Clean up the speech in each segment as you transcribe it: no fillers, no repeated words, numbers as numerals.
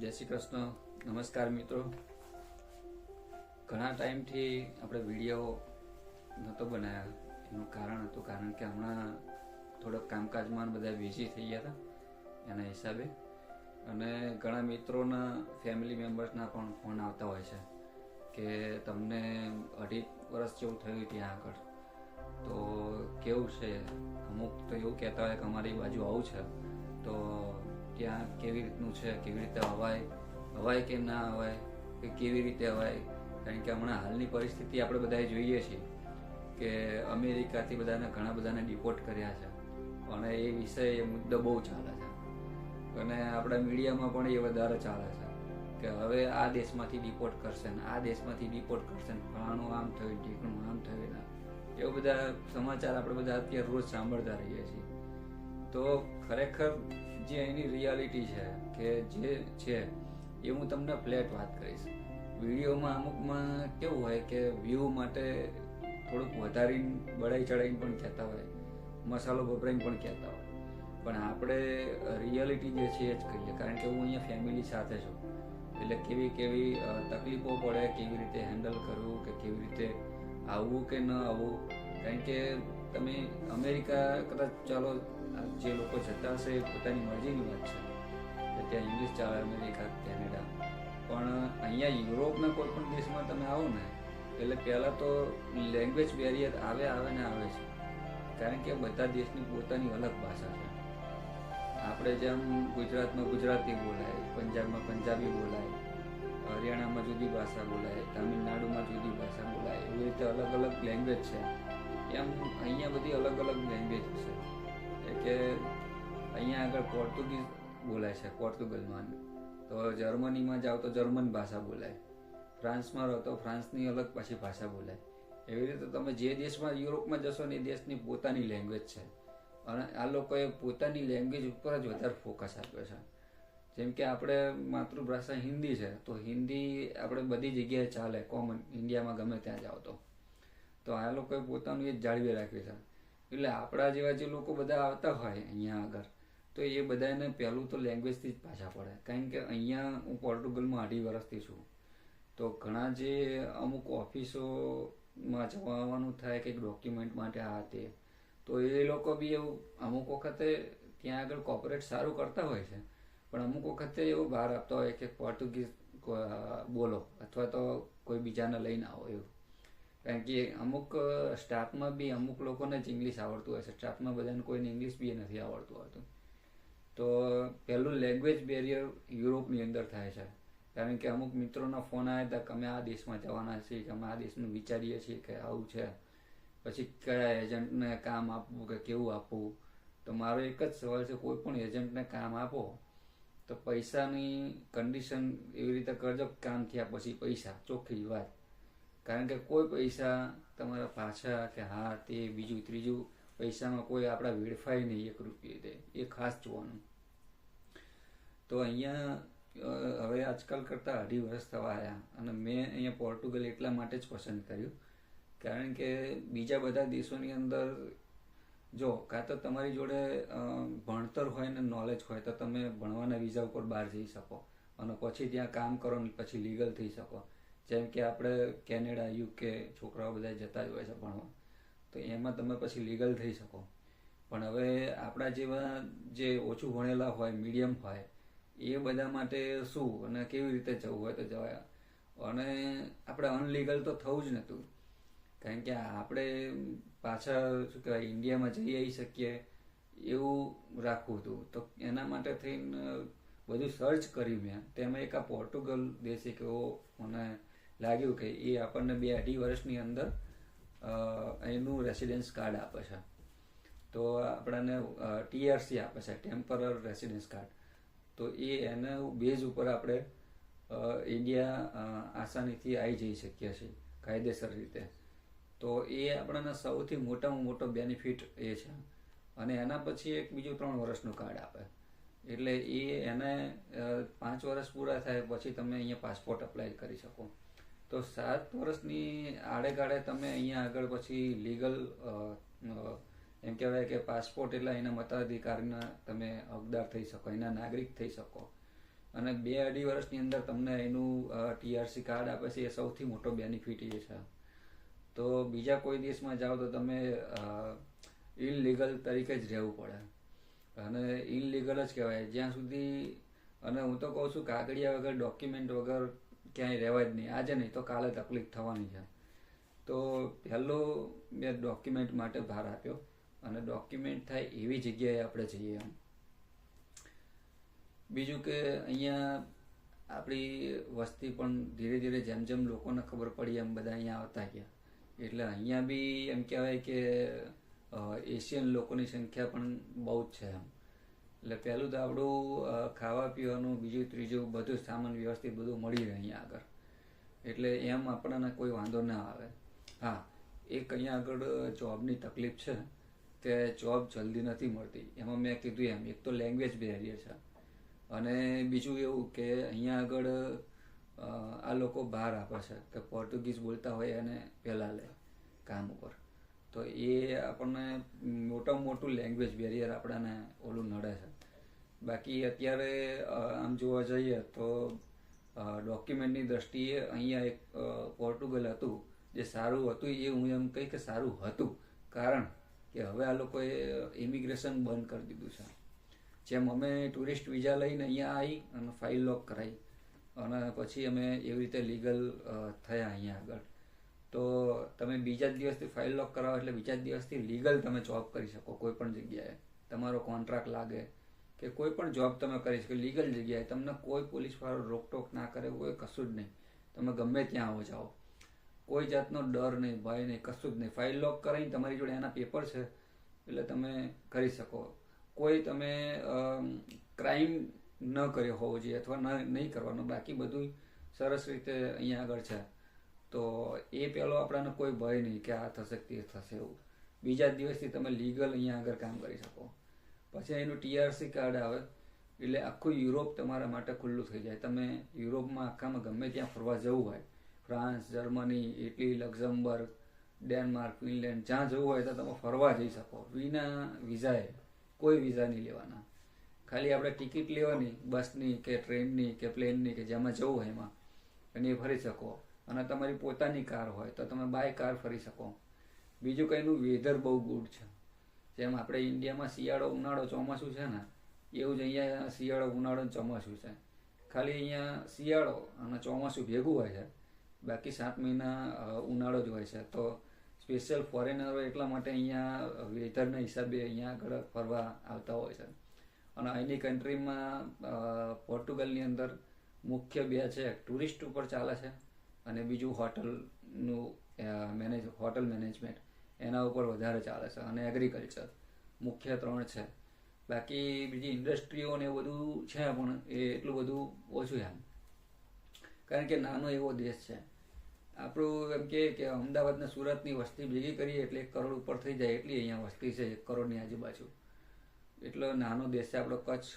જય શ્રી કૃષ્ણ. નમસ્કાર મિત્રો. ઘણા ટાઈમથી આપણે વિડીયો નહોતો બનાવ્યા. એનું કારણ હતું કારણ કે હમણાં થોડોક કામકાજમાં બધા બિઝી થઈ ગયા હતા એના હિસાબે, અને ઘણા મિત્રોના ફેમિલી મેમ્બર્સના પણ ફોન આવતા હોય છે કે તમને 2.5 વર્ષ જેવું થયું ત્યાં આગળ, તો કેવું છે. અમુક તો એવું કહેતા હોય કે અમારી બાજુ આવું છે, તો ત્યાં કેવી રીતનું છે, કેવી રીતે હવાય કે ના હવાય, કે કેવી રીતે હવાય. કારણ કે હમણાં હાલની પરિસ્થિતિ આપણે બધાએ જોઈએ છીએ કે અમેરિકાથી ઘણા બધાને ડિપોર્ટ કર્યા છે, અને એ વિષય એ મુદ્દો બહુ ચાલે છે, અને આપણા મીડિયામાં પણ એ વધારે ચાલે છે કે હવે આ દેશમાંથી ડિપોર્ટ કરશે ને આ દેશમાંથી ડિપોર્ટ કરશે ને ફલાણું આમ થયું, ઢીકણું આમ થયું ને એવું બધા સમાચાર આપણે બધા અત્યારે રોજ સાંભળતા રહીએ છીએ. તો ખરેખર જે એની રિયાલિટી છે કે જે છે એ હું તમને ફ્લેટ વાત કરીશ. વિડીયોમાં અમુકમાં કેવું હોય કે વ્યૂ માટે થોડુંક વધારીને બળાઈ ચડાઈને પણ કહેતા હોય, મસાલો વપરાઈને પણ કહેતા હોય, પણ આપણે રિયાલિટી જે છે એ જ કહીએ. કારણ કે હું અહીંયા ફેમિલી સાથે છું, એટલે કેવી કેવી તકલીફો પડે, કેવી રીતે હેન્ડલ કરવું, કે કેવી રીતે આવવું કે ન આવવું. કારણ કે તમે અમેરિકા કદાચ ચાલો જે લોકો જતા હશે એ પોતાની મરજીની વાત છે કે ત્યાં ઇંગ્લિશ ચાલે, અમેરિકા, કેનેડા, પણ અહીંયા યુરોપના કોઈ પણ દેશમાં તમે આવો ને એટલે પહેલાં તો લેંગ્વેજ બેરિયર આવે છે. કારણ કે બધા દેશની પોતાની અલગ ભાષા છે. આપણે જેમ ગુજરાતમાં ગુજરાતી બોલાય, પંજાબમાં પંજાબી બોલાય, હરિયાણામાં જુદી ભાષા બોલાય, તામિલનાડુમાં જુદી ભાષા બોલાય, એવી રીતે અલગ અલગ લેંગ્વેજ છે. એમ અહીંયા બધી અલગ અલગ લેંગ્વેજ છે. કે અહીંયા આગળ પોર્ટુગીઝ બોલાય છે પોર્ટુગલમાં, તો જર્મનીમાં જાઓ તો જર્મન ભાષા બોલાય, ફ્રાન્સમાં રહો તો ફ્રાન્સની અલગ પાછી ભાષા બોલાય. એવી રીતે તમે જે દેશમાં યુરોપમાં જશો ને એ દેશની પોતાની લેંગ્વેજ છે, અને આ લોકોએ પોતાની લેંગ્વેજ ઉપર જ વધારે ફોકસ આપ્યો છે. જેમ કે આપણે માતૃભાષા હિન્દી છે, તો હિન્દી આપણે બધી જગ્યાએ ચાલે, કોમન, ઇન્ડિયામાં ગમે ત્યાં જાઓ તો આ લોકોએ પોતાનું એ જ જાળવી રાખ્યું છે. એટલે આપણા જેવા જે લોકો બધા આવતા હોય અહીંયા આગળ, તો એ બધાને પહેલું તો લેંગ્વેજથી જ પાછા પડે. કારણ કે અહીંયા હું પોર્ટુગલમાં 2.5 વર્ષથી છું, તો ઘણા જે અમુક ઓફિસોમાં જવાનું થાય કે ડોક્યુમેન્ટ માટે આ તે, તો એ લોકો બી એવું અમુક વખતે ત્યાં આગળ કોપરેટ સારું કરતા હોય છે, પણ અમુક વખતે એવું બહાર આપતા હોય કે પોર્ટુગીઝ બોલો અથવા તો કોઈ બીજાને લઈને આવો એવું. કારણ કે અમુક સ્ટાફમાં બી અમુક લોકોને જ ઇંગ્લિશ આવડતું હોય છે, સ્ટાફમાં બધાને કોઈને ઇંગ્લિશ બી નથી આવડતું હોતું. તો પહેલું લેંગ્વેજ બેરિયર યુરોપની અંદર થાય છે. કારણ કે અમુક મિત્રોના ફોન આવ્યા હતા કે અમે આ દેશમાં જવાના છીએ, કે અમે આ દેશનું વિચારીએ છીએ કે આવું છે, પછી કયા એજન્ટને કામ આપવું કે કેવું આપવું. તો મારો એક જ સવાલ છે, કોઈ પણ એજન્ટને કામ આપો તો પૈસાની કન્ડિશન એવી રીતે કરજો, કામ થયા પછી પૈસા, ચોખ્ખી વાત. કારણ કે કોઈ પૈસા તમારા પાછા કે હા તે બીજું ત્રીજું પૈસામાં કોઈ આપણા વેડફાય નહીં 1 રૂપિયા દે, એ ખાસ જોવાનું. તો અહીંયા હવે આજકાલ કરતાં 2.5 વર્ષ થવા આવ્યા, અને મેં અહીંયા પોર્ટુગલ એટલા માટે જ પસંદ કર્યું કારણ કે બીજા બધા દેશોની અંદર જો કાં તો તમારી જોડે ભણતર હોય ને નોલેજ હોય તો તમે ભણવાના વિઝા ઉપર બહાર જઈ શકો અને પછી ત્યાં કામ કરો ને પછી લીગલ થઈ શકો. જેમ કે આપણે કેનેડા, UK છોકરાઓ બધા જતા જ હોય છે ભણવા, તો એમાં તમે પછી લીગલ થઈ શકો. પણ હવે આપણા જેવા જે ઓછું ભણેલા હોય, મીડિયમ હોય, એ બધા માટે શું અને કેવી રીતે જવું હોય તો જવાય. અને આપણે અનલીગલ તો થવું જ નહોતું. કારણ કે આપણે પાછા શું કહેવાય ઇન્ડિયામાં જઈ આવી શકીએ એવું રાખવું હતું. તો એના માટે થઈને બધું સર્ચ કર્યું મેં. તેમાં એક આ પોર્ટુગલ દેશ એક એવો મને લાગ્યું કે એ આપણને 2-2.5 વર્ષની અંદર એનું રેસિડેન્સ કાર્ડ આપે છે. તો આપણને TRC આપે છે, ટેમ્પરર રેસિડેન્સ કાર્ડ. તો એના બેઝ ઉપર આપણે ઇન્ડિયા આસાનીથી આવી જઈ શકીએ છીએ કાયદેસર રીતે. તો એ આપણને સૌથી મોટામાં મોટો બેનિફિટ એ છે. અને એના પછી એક બીજું 3 વર્ષનું કાર્ડ આપે. એટલે એને 5 વર્ષ પૂરા થાય પછી તમે અહીંયા પાસપોર્ટ અપ્લાય કરી શકો. તો 7 વર્ષની આડેગાળે તમે અહીંયા આગળ પછી લીગલ એમ કહેવાય કે પાસપોર્ટ એટલે એના મતાધિકારના તમે હકદાર થઈ શકો, એના નાગરિક થઈ શકો. અને 2-2.5 વર્ષની અંદર તમને એનું TRC કાર્ડ આપે છે. એ સૌથી મોટો બેનિફિટ એ છે. તો બીજા કોઈ દેશમાં જાઓ તો તમે ઇનલીગલ તરીકે જ રહેવું પડે, અને ઇનલીગલ જ કહેવાય જ્યાં સુધી. અને હું તો કહું છું કાગળિયા વગર, ડોક્યુમેન્ટ વગર ક્યાંય રહેવાય જ નહીં. આજે નહીં તો કાલે તકલીફ થવાની છે. તો પહેલો મેં ડોક્યુમેન્ટ માટે ભાર આપ્યો, અને ડોક્યુમેન્ટ થાય એવી જગ્યાએ આપણે જઈએ. એમ બીજું કે અહીંયા આપણી વસ્તી પણ ધીરે ધીરે જેમ જેમ લોકોને ખબર પડી એમ બધા અહીંયા આવતા ગયા. એટલે અહીંયા બી એમ કહેવાય કે એશિયન લોકોની સંખ્યા પણ બહુ જ છે એમ. એટલે પહેલું તો આપણું ખાવા પીવાનું, બીજું ત્રીજું બધું સામાન વ્યવસ્થિત બધું મળી રહે અહીંયા આગળ. એટલે એમ આપણને કોઈ વાંધો ના આવે. હા, એક અહીંયા આગળ જોબની તકલીફ છે કે જોબ જલ્દી નથી મળતી. એમાં મેં કીધું એમ, એક તો લેંગ્વેજ બેરિયર છે, અને બીજું એવું કે અહીંયા આગળ આ લોકો બહાર આપે છે કે પોર્ટુગીઝ બોલતા હોય એને પહેલાં લે કામ ઉપર. તો એ આપણને મોટામાં મોટું લેંગ્વેજ બેરિયર આપણને ઓલું નડે છે. બાકી અત્યારે આમ જોવા જઈએ તો ડોક્યુમેન્ટની દ્રષ્ટિએ અહીંયા એક પોર્ટુગલ હતું જે સારું હતું. એ હું એમ કહી કે સારું હતું, કારણ કે હવે આ લોકોએ ઇમિગ્રેશન બંધ કરી દીધું છે. જેમ અમે ટુરિસ્ટ વિઝા લઈને અહીંયા આવી અને ફાઇલ લોક કરાવી, અને પછી અમે એવી રીતે લીગલ થયા અહીંયા આગળ. તો તમે બીજા જ દિવસથી ફાઇલ લોક કરાવો એટલે બીજા જ દિવસથી લીગલ તમે જોબ કરી શકો કોઈ પણ જગ્યાએ. તમારો કોન્ટ્રાક્ટ લાગે કે કોઈ પણ જોબ તમે કરી શકો લીગલ જગ્યાએ. તમને કોઈ પોલીસવાળો રોકટોક ના કરે, કોઈ કશું જ નહીં. તમે ગમે ત્યાં આવો જાઓ, કોઈ જાતનો ડર નહીં, ભય નહીં, કશું જ નહીં. ફાઇલ લોક કરાવીને તમારી જોડે એના પેપર છે એટલે તમે કરી શકો. કોઈ તમે ક્રાઇમ ન કર્યો હોવો જોઈએ અથવા નહીં કરવાનો, બાકી બધું સરસ રીતે અહીંયા આગળ છે. તો એ પહેલો આપણને કોઈ ભય નહીં કે આ થશે તે થશે એવું. બીજા જ દિવસથી તમે લીગલ અહીંયા આગળ કામ કરી શકો. પછી એનું TRC કાર્ડ આવે એટલે આખું યુરોપ તમારા માટે ખુલ્લું થઈ જાય. તમે યુરોપમાં આખામાં ગમે ત્યાં ફરવા જવું હોય, France, Germany, Italy, Luxembourg, Denmark, Finland, જ્યાં જવું હોય તો તમે ફરવા જઈ શકો વિના વિઝાએ. કોઈ વિઝા નહીં લેવાના, ખાલી આપણે ટિકિટ લેવાની બસની કે ટ્રેનની કે પ્લેનની કે જેમાં જવું હોય એમાં, અને એ ફરી શકો. અને તમારી પોતાની કાર હોય તો તમે બાય કાર ફરી શકો. બીજું કંઈનું વેધર બહુ ગુડ છે. જેમ આપણે ઇન્ડિયામાં શિયાળો, ઉનાળો, ચોમાસું છે ને, એવું જ અહીંયા શિયાળો, ઉનાળો, ચોમાસું છે. ખાલી અહીંયા શિયાળો અને ચોમાસું ભેગું હોય છે, બાકી 7 મહિના ઉનાળો જ હોય છે. તો સ્પેશિયલ ફોરેનરો એટલા માટે અહીંયા વેધરના હિસાબે અહીંયા આગળ ફરવા આવતા હોય છે. અને અહીંની કન્ટ્રીમાં પોર્ટુગલની અંદર મુખ્ય બે છે, ટુરિસ્ટ ઉપર ચાલે છે, અને બીજું હોટલ મેનેજમેન્ટ એના ઉપર વધારે ચાલે છે, અને એગ્રીકલ્ચર. મુખ્ય 3 છે. બાકી બીજી ઇન્ડસ્ટ્રીઓ ને એવું બધું છે પણ એ એટલું બધું ઓછું એમ, કારણ કે નાનો એવો દેશ છે. આપણું એમ કે અમદાવાદ ને સુરતની વસ્તી ભેગી કરીએ એટલે 1 કરોડ ઉપર થઈ જાય એટલી અહીંયા વસ્તી છે, 1 કરોડની આજુબાજુ. એટલો નાનો દેશ છે આપણો કચ્છ.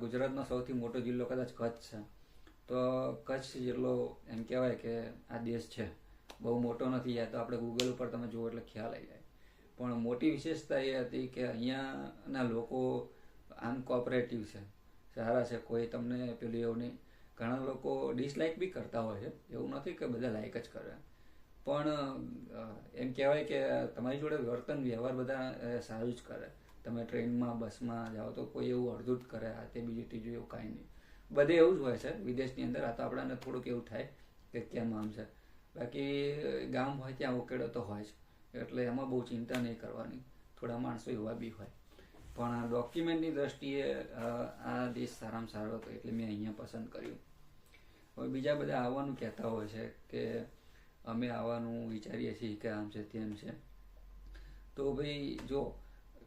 ગુજરાતનો સૌથી મોટો જિલ્લો કદાચ કચ્છ છે. તો કચ્છ જેટલો એમ કહેવાય કે આ દેશ છે, બહુ મોટો નથી. યા તો આપણે ગૂગલ ઉપર તમે જુઓ એટલે ખ્યાલ આવી જાય. પણ મોટી વિશેષતા એ હતી કે અહીંયાના લોકો આમ કોઓપરેટિવ છે, સારા છે. કોઈ તમને પેલું એવું નહીં. ઘણા લોકો ડિસલાઇક બી કરતા હોય છે, એવું નથી કે બધા લાઇક જ કરે, પણ એમ કહેવાય કે તમારી જોડે વર્તન વ્યવહાર બધા સારું જ કરે. તમે ટ્રેનમાં, બસમાં જાઓ તો કોઈ એવું અડધું જ કરે, આ તે બીજું ત્રીજું એવું કાંઈ નહીં. બધે એવું જ હોય છે વિદેશની અંદર. આ તો આપણાને થોડુંક એવું થાય કે કેમ આમ છે. બાકી ગામ હોય ત્યાં ઉકેડો તો હોય જ, એટલે એમાં બહુ ચિંતા નહીં કરવાની. થોડા માણસો એવા બી હોય. પણ ડોક્યુમેન્ટની દ્રષ્ટિએ આ દેશ સારામાં સારો હતો એટલે મેં અહીંયા પસંદ કર્યું. હવે બીજા બધા આવવાનું કહેતા હોય છે કે અમે આવવાનું વિચારીએ છીએ કે આમ છે તેમ છે. તો ભાઈ જો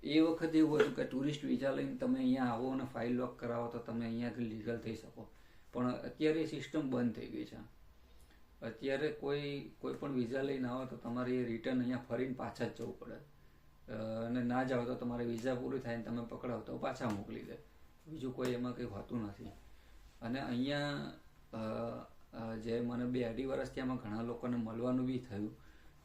એ વખતે એવું હતું કે ટુરિસ્ટ વિઝા લઈને તમે અહીંયા આવો અને ફાઇલ લોક કરાવો તો તમે અહીંયાથી લીગલ થઈ શકો. પણ અત્યારે એ સિસ્ટમ બંધ થઈ ગઈ છે. અત્યારે કોઈ પણ વિઝા લઈને આવો તો તમારે એ રિટર્ન અહીંયા ફરીને પાછા જ જવું પડે, અને ના જાઓ તો તમારે વિઝા પૂરી થાય ને તમે પકડાવ તો પાછા મોકલી દે. બીજું કોઈ એમાં કંઈ હોતું નથી. અને અહીંયા જે મને 2-2.5 વર્ષથી આમાં ઘણા લોકોને મળવાનું બી થયું.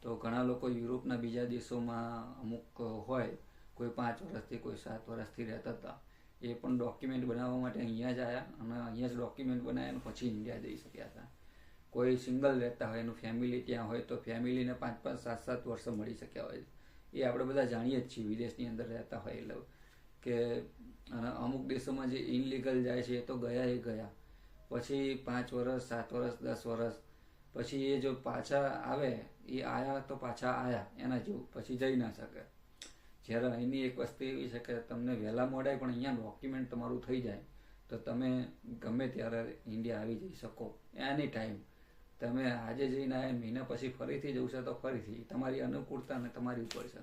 તો ઘણા લોકો યુરોપના બીજા દેશોમાં અમુક હોય, કોઈ 5 વર્ષથી, કોઈ 7 વર્ષથી રહેતા હતા. એ પણ ડોક્યુમેન્ટ બનાવવા માટે અહીંયા જ આવ્યા અને અહીંયા જ ડોક્યુમેન્ટ બનાવ્યા અને પછી ઇન્ડિયા જઈ શક્યા હતા. કોઈ સિંગલ રહેતા હોય, એનું ફેમિલી ત્યાં હોય તો ફેમિલીને 5-5, 7-7 વર્ષ મળી શક્યા હોય. એ આપણે બધા જાણીએ જ છીએ વિદેશની અંદર રહેતા હોય એટલે કે અમુક દેશોમાં જે ઇનલીગલ જાય છે એ તો ગયા પછી 5 વર્ષ, 7 વર્ષ, 10 વર્ષ પછી એ જો પાછા આવે, એ આયા તો પાછા આયા એના જેવું, પછી જઈ ના શકે. જ્યારે અહીંની એક વસ્તુ એવી છે કે તમને વહેલા મોડાય પણ અહીંયા ડોક્યુમેન્ટ તમારું થઈ જાય તો તમે ગમે ત્યારે ઇન્ડિયા આવી જઈ શકો એની ટાઈમ. તમે આજે જઈને આવ્યા, મહિના પછી ફરીથી જવું છે તો ફરીથી તમારી અનુકૂળતા અને તમારી ઉપર છે.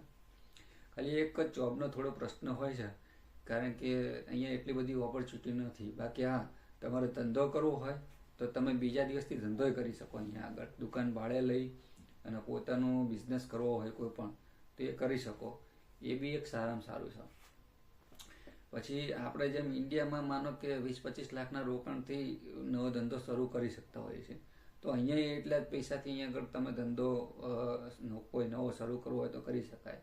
ખાલી એક જ જોબનો થોડો પ્રશ્ન હોય છે, કારણ કે અહીંયા એટલી બધી ઓપોર્ચ્યુનિટી નથી. બાકી હા, તમારે ધંધો કરવો હોય તો તમે બીજા દિવસથી ધંધોય કરી શકો. અહીંયા આગળ દુકાન ભાડે લઈ અને પોતાનું બિઝનેસ કરવો હોય કોઈ પણ તો એ કરી શકો. એ બી એક સારામાં સારું છે. પછી આપણે જેમ ઇન્ડિયામાં માનો કે 20-25 લાખના રોકાણથી નવો ધંધો શરૂ કરી શકતા હોઈએ છીએ, તો અહીંયા એટલા જ પૈસાથી અહીંયા આગળ તમે ધંધો કોઈ નવો શરૂ કરવો હોય તો કરી શકાય.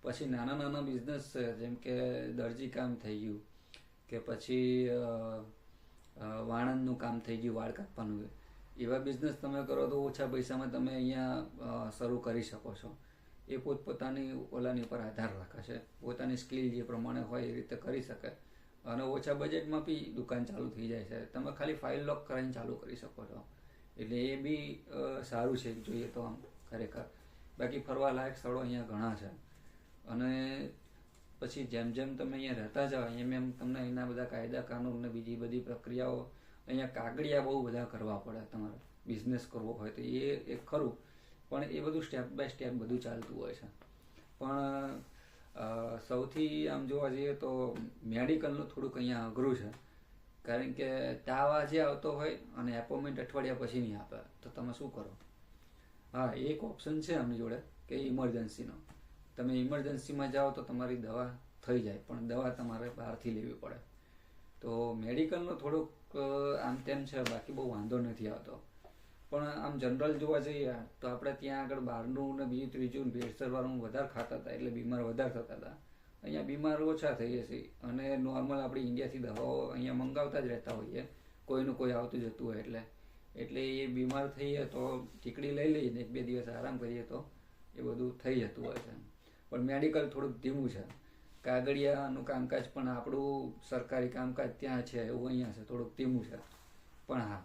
પછી નાના બિઝનેસ છે, જેમ કે દરજી કામ થઈ ગયું કે પછી વાણંદનું કામ થઈ ગયું, વાળ કાપવાનું, એવા બિઝનેસ તમે કરો તો ઓછા પૈસામાં તમે અહીંયા શરૂ કરી શકો છો. એ પોતપોતાની ઓલાની પર આધાર રાખે છે. પોતાની સ્કિલ જે પ્રમાણે હોય એ રીતે કરી શકે અને ઓછા બજેટમાં બી દુકાન ચાલુ થઈ જાય છે. તમે ખાલી ફાઇલ લોક કરાવીને ચાલુ કરી શકો છો. એટલે એ બી સારું છે જોઈએ તો આમ ખરેખર. બાકી ફરવા લાયક સ્થળો અહીંયા ઘણા છે. અને પછી જેમ જેમ તમે અહીંયા રહેતા જાઓ એમ તમને અહીંના બધા કાયદા કાનૂન ને બીજી બધી પ્રક્રિયાઓ, અહીંયા કાગળિયા બહુ બધા કરવા પડે. તમારે બિઝનેસ કરવો હોય તો એ એક ખરું, પણ એ બધું સ્ટેપ બાય સ્ટેપ બધું ચાલતું હોય છે. પણ સૌથી આમ જોવા જઈએ તો મેડિકલનું થોડુંક અહીંયા અઘરું છે, કારણ કે તાવ આજે આવતો હોય અને એપોઇન્ટમેન્ટ અઠવાડિયા પછી નહીં આપે તો તમે શું કરો? હા, એક ઓપ્શન છે અમની જોડે કે ઇમરજન્સીનો. તમે ઇમરજન્સીમાં જાઓ તો તમારી દવા થઈ જાય, પણ દવા તમારે બહારથી લેવી પડે. તો મેડિકલનો થોડુંક આમ તેમ છે, બાકી બહુ વાંધો નથી આવતો. પણ આમ જનરલ જોવા જઈએ તો આપણે ત્યાં આગળ બહારનું ને બીજું ત્રીજું ભેળસેળવાળું વધારે ખાતા હતા એટલે બીમાર વધારે થતા હતા. અહીંયા બીમાર ઓછા થઈએ છીએ અને નોર્મલ આપણે ઇન્ડિયાથી દવાઓ અહીંયા મંગાવતા જ રહેતા હોઈએ, કોઈનું કોઈ આવતું જતું હોય એટલે એ બીમાર થઈએ તો ટીકડી લઈ લઈએ ને 1-2 દિવસ આરામ કરીએ તો એ બધું થઈ જતું હોય છે. પણ મેડિકલ થોડુંક ધીમું છે. કાગળિયાનું કામકાજ પણ આપણું સરકારી કામકાજ ત્યાં છે એવું અહીંયા છે, થોડુંક ધીમું છે. પણ હા,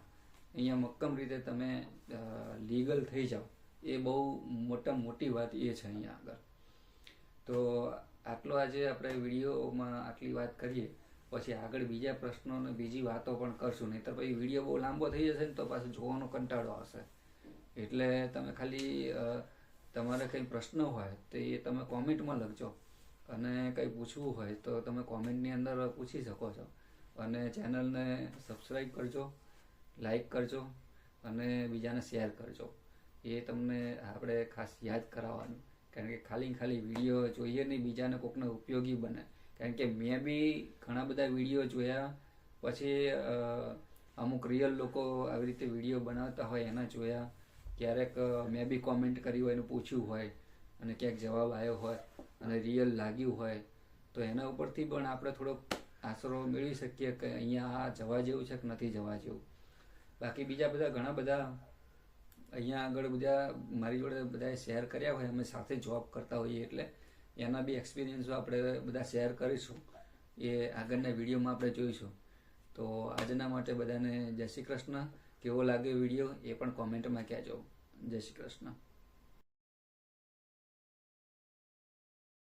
અહીંયા મક્કમ રીતે તમે લીગલ થઈ જાઓ એ બહુ મોટી વાત એ છે અહીંયા આગળ. તો આટલો આજે આપણે વિડીયોમાં આટલી વાત કરીએ, પછી આગળ બીજા પ્રશ્નો અને બીજી વાતો પણ કરશું. નહીં તો પછી વિડીયો બહુ લાંબો થઈ જશે ને તો પાછું જોવાનો કંટાળો આવશે. એટલે તમે ખાલી તમારે કંઈ પ્રશ્ન હોય તો એ તમે કોમેન્ટમાં લખજો, અને કંઈ પૂછવું હોય તો તમે કોમેન્ટની અંદર પૂછી શકો છો. અને ચેનલને સબસ્ક્રાઈબ કરજો, લાઈક કરજો અને બીજાને શેર કરજો. એ તમને આપણે ખાસ યાદ કરાવવાનું, કારણ કે ખાલી વિડીયો જોઈએ નહીં, બીજાને કોઈકને ઉપયોગી બને. કારણ કે મેં બી ઘણા બધા વિડીયો જોયા, પછી અમુક રિયલ લોકો આવી રીતે વિડીયો બનાવતા હોય એના જોયા, ક્યારેક મેં બી કોમેન્ટ કરી હોય એનું પૂછ્યું હોય અને ક્યાંક જવાબ આવ્યો હોય અને રિયલ લાગ્યું હોય તો એના ઉપરથી પણ આપણે થોડોક આશરો મેળવી શકીએ કે અહીંયા આ જવા જેવું છે કે નથી જવા જેવું. બાકી બીજા બધા ઘણા બધા અહીંયા આગળ બધા મારી જોડે બધાએ શેર કર્યા હોય, અમે સાથે જોબ કરતા હોઈએ એટલે એના બી એક્સપિરિયન્સો આપણે બધા શેર કરીશું. એ આગળના વિડીયોમાં આપણે જોઈશું. તો આજના માટે બધાને જય શ્રી કૃષ્ણ. કેવો લાગ્યો વિડીયો એ પણ કોમેન્ટમાં કહેજો. જય શ્રી કૃષ્ણ.